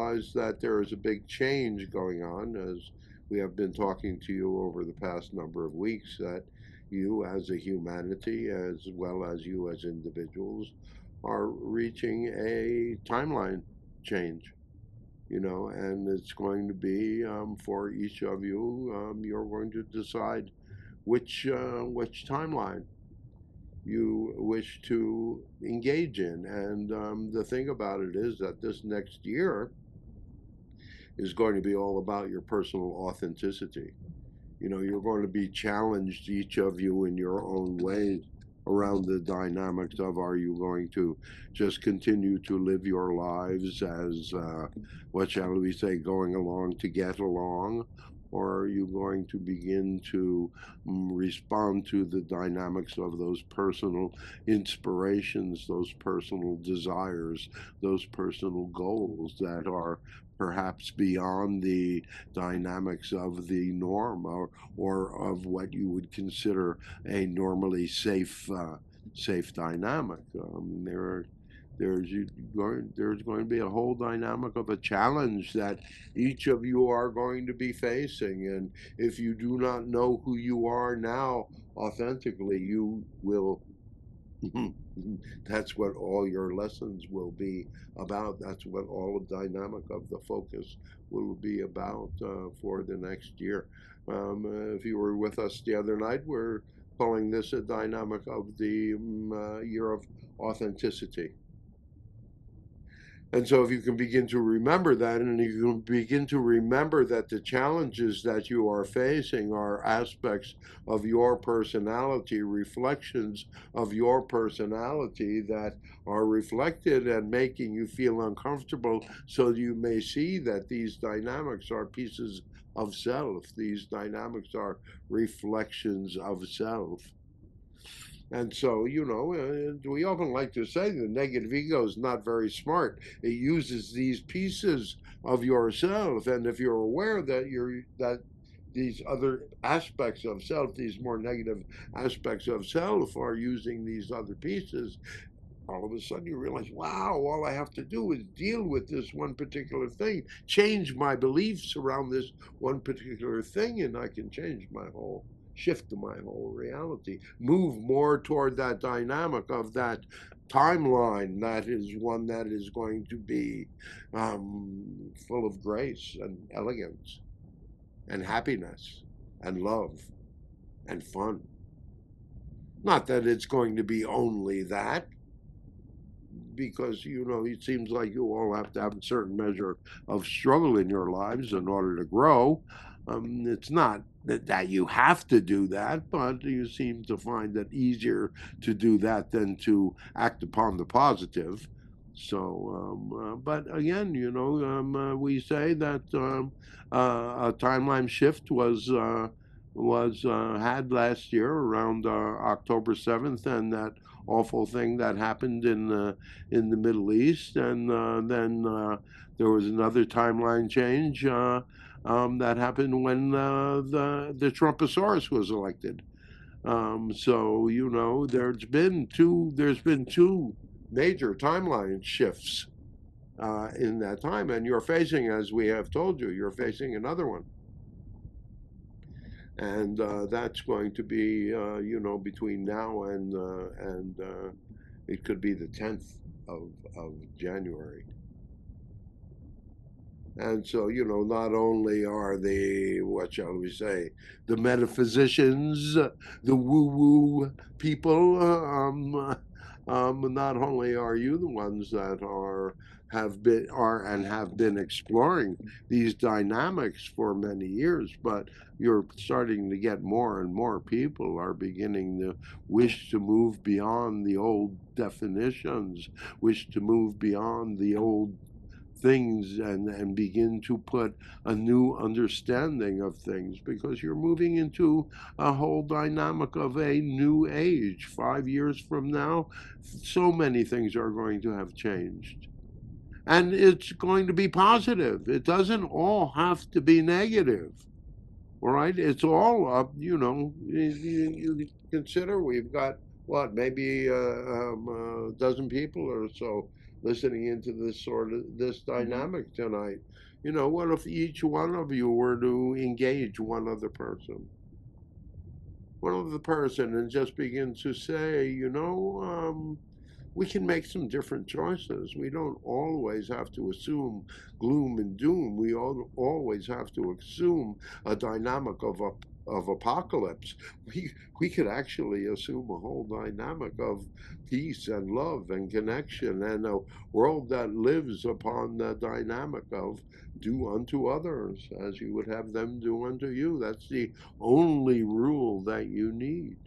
realize that there is a big change going on, as we have been talking to you over the past number of weeks, that you as a humanity, as well as you as individuals, are reaching a timeline change, and it's going to be for each of you, you're going to decide which timeline you wish to engage in. And the thing about it is that this next year is going to be all about your personal authenticity. You're going to be challenged, each of you, in your own ways around the dynamics of, are you going to just continue to live your lives as, what shall we say, going along to get along? Or are you going to begin to respond to the dynamics of those personal inspirations, those personal desires, those personal goals that are perhaps beyond the dynamics of the norm, or of what you would consider a normally safe dynamic. There's going to be a whole dynamic of a challenge that each of you are going to be facing, and if you do not know who you are now authentically, you will. That's what all your lessons will be about. That's what all the dynamic of the focus will be about for the next year. If you were with us the other night, we're calling this a dynamic of the year of authenticity. And so, if you can begin to remember that, and you can begin to remember that the challenges that you are facing are aspects of your personality, reflections of your personality that are reflected and making you feel uncomfortable, so you may see that these dynamics are pieces of self, these dynamics are reflections of self. And so, we often like to say the negative ego is not very smart. It uses these pieces of yourself, and if you're aware that these other aspects of self, these more negative aspects of self, are using these other pieces, all of a sudden you realize, wow, all I have to do is deal with this one particular thing, change my beliefs around this one particular thing, and I can change shift my whole reality, move more toward that dynamic of that timeline that is one that is going to be full of grace and elegance and happiness and love and fun. Not that it's going to be only that, because it seems like you all have to have a certain measure of struggle in your lives in order to grow. It's not that you have to do that, but you seem to find it easier to do that than to act upon the positive. So, but again, we say that a timeline shift was had last year around October 7th, and that awful thing that happened in the Middle East, and then there was another timeline change that happened when the Trumposaurus was elected. So there's been two major timeline shifts in that time, and you're facing, as we have told you, you're facing another one. And that's going to be, between now and it could be the 10th of January. And so, not only are what shall we say, the metaphysicians, the woo-woo people, not only are you the ones that have been exploring these dynamics for many years, but you're starting to get more and more people are beginning to wish to move beyond the old definitions, wish to move beyond the old things, and begin to put a new understanding of things, because you're moving into a whole dynamic of a new age. 5 years from now, so many things are going to have changed. And it's going to be positive. It doesn't all have to be negative. All right? It's all up, you consider we've got, what, maybe a dozen people or so listening into this Hmm. dynamic tonight. You know, what if each one of you were to engage one other person, and just begin to say, we can make some different choices. We don't always have to assume gloom and doom. We always have to assume a dynamic of apocalypse. We we could actually assume a whole dynamic of peace and love and connection, and a world that lives upon the dynamic of do unto others as you would have them do unto you. That's the only rule that you need.